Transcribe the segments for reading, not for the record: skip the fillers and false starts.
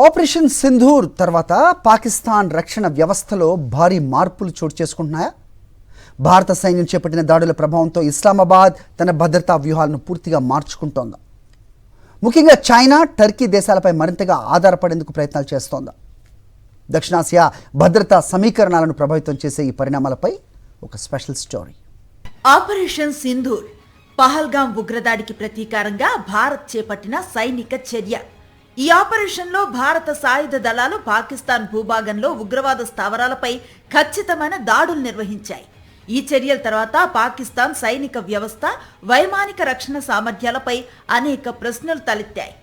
Operation Sindoor తర్వాత పాకిస్తాన్ రక్షణ వ్యవస్థలో భారీ మార్పులు చోటు చేసుకుంటున్నాయా? భారత సైన్యం చేపట్టిన దాడుల ప్రభావంతో ఇస్లామాబాద్ తన భద్రతా వ్యూహాలను పూర్తిగా మార్చుకుంటోందా? ముఖ్యంగా చైనా, టర్కీ దేశాలపై మరింతగా ఆధారపడేందుకు ప్రయత్నాలు చేస్తోందా? దక్షిణాసియా భద్రతా సమీకరణాలను ప్రభావితం చేసే ఈ పరిణామాలపై ఒక special story. Operation Sindoor Pahalgam ఉగ్రదాడికి ప్రతీకారంగా భారత్ చేపట్టిన సైనిక చర్య. ఈ ఆపరేషన్లో భారత సాయుధ దళాలు పాకిస్తాన్ భూభాగంలో ఉగ్రవాద స్థావరాలపై ఖచ్చితమైన దాడులు నిర్వహించాయి. ఈ చర్యల తర్వాత పాకిస్తాన్ సైనిక వ్యవస్థ, వైమానిక రక్షణ సామర్థ్యాలపై అనేక ప్రశ్నలు తలెత్తాయి.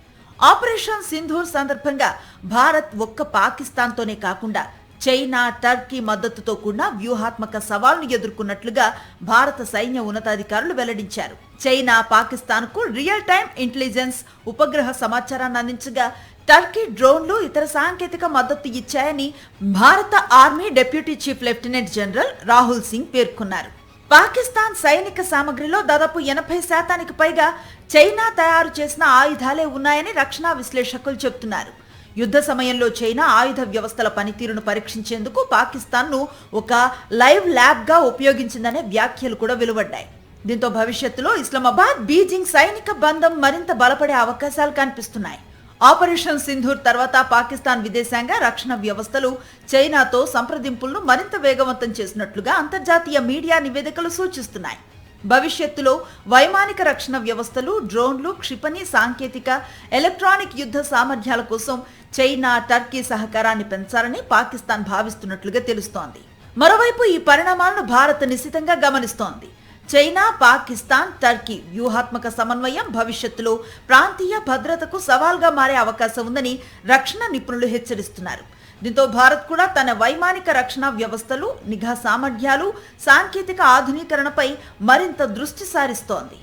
ఆపరేషన్ సింధూర్ సందర్భంగా భారత్ ఒక్క పాకిస్తాన్తోనే కాకుండా చైనా, టర్కీ మద్దతుతో కూడిన వ్యూహాత్మక సవాల్ను ఎదుర్కొన్నట్లుగా భారత సైన్య ఉన్నతాధికారులు వెల్లడించారు. చైనా పాకిస్తాన్కు రియల్ టైమ్ ఇంటెలిజెన్స్ ఉపగ్రహ సమాచారాన్ని అందించగా, టర్కీ డ్రోన్లు, ఇతర సాంకేతిక మద్దతు ఇచ్చాయని భారత army deputy chief lieutenant general Rahul Singh పేర్కొన్నారు. పాకిస్తాన్ సైనిక సామగ్రిలో దాదాపు 80% పైగా చైనా తయారు చేసిన ఆయుధాలే ఉన్నాయని రక్షణ విశ్లేషకులు చెబుతున్నారు. యుద్ధ సమయంలో చైనా ఆయుధ వ్యవస్థల పనితీరును పరీక్షించేందుకు పాకిస్తాన్ను ఒక లైవ్ ల్యాబ్గా ఉపయోగించిందనే వ్యాఖ్యలు కూడా వెలువడ్డాయి. దీంతో భవిష్యత్తులో ఇస్లామాబాద్, బీజింగ్ సైనిక బంధం మరింత బలపడే అవకాశాలు కనిపిస్తున్నాయి. ఆపరేషన్ సింధూర్ తర్వాత పాకిస్తాన్ విదేశాంగ, రక్షణ వ్యవస్థలు చైనాతో సంప్రదింపులను మరింత వేగవంతం చేసినట్లుగా అంతర్జాతీయ మీడియా నివేదికలు సూచిస్తున్నాయి. భవిష్యత్తులో వైమానిక రక్షణ వ్యవస్థలు, డ్రోన్లు, క్షిపణి సాంకేతిక, ఎలక్ట్రానిక్ యుద్ధ సామర్థ్యాల కోసం చైనా, టర్కీ సహకారాన్ని పెంచాలని పాకిస్తాన్ భావిస్తున్నట్లుగా తెలుస్తోంది. మరోవైపు ఈ పరిణామాలను భారత్ నిశితంగా గమనిస్తోంది. చైనా, పాకిస్తాన్, టర్కీ వ్యూహాత్మక సమన్వయం భవిష్యత్తులో ప్రాంతీయ భద్రతకు సవాల్గా మారే అవకాశం ఉందని రక్షణ నిపుణులు హెచ్చరిస్తున్నారు. దీంతో భారత్ కూడా తన వైమానిక రక్షణ వ్యవస్థలు, నిఘా సామర్థ్యాలు, సాంకేతిక ఆధునీకరణపై మరింత దృష్టి సారిస్తోంది.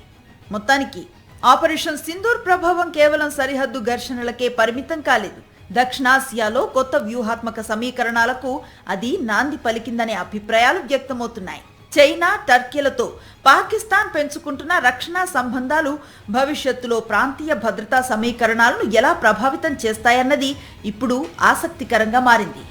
మొత్తానికి ఆపరేషన్ సింధూర్ ప్రభావం కేవలం సరిహద్దు ఘర్షణలకే పరిమితం కాలేదు. దక్షిణాసియాలో కొత్త వ్యూహాత్మక సమీకరణాలకు అది నాంది పలికిందనే అభిప్రాయాలు వ్యక్తమవుతున్నాయి. చైనా, టర్కీలతో పాకిస్తాన్ పెంచుకుంటున్న రక్షణ సంబంధాలు భవిష్యత్తులో ప్రాంతీయ భద్రతా సమీకరణాలను ఎలా ప్రభావితం చేస్తాయన్నది ఇప్పుడు ఆసక్తికరంగా మారింది.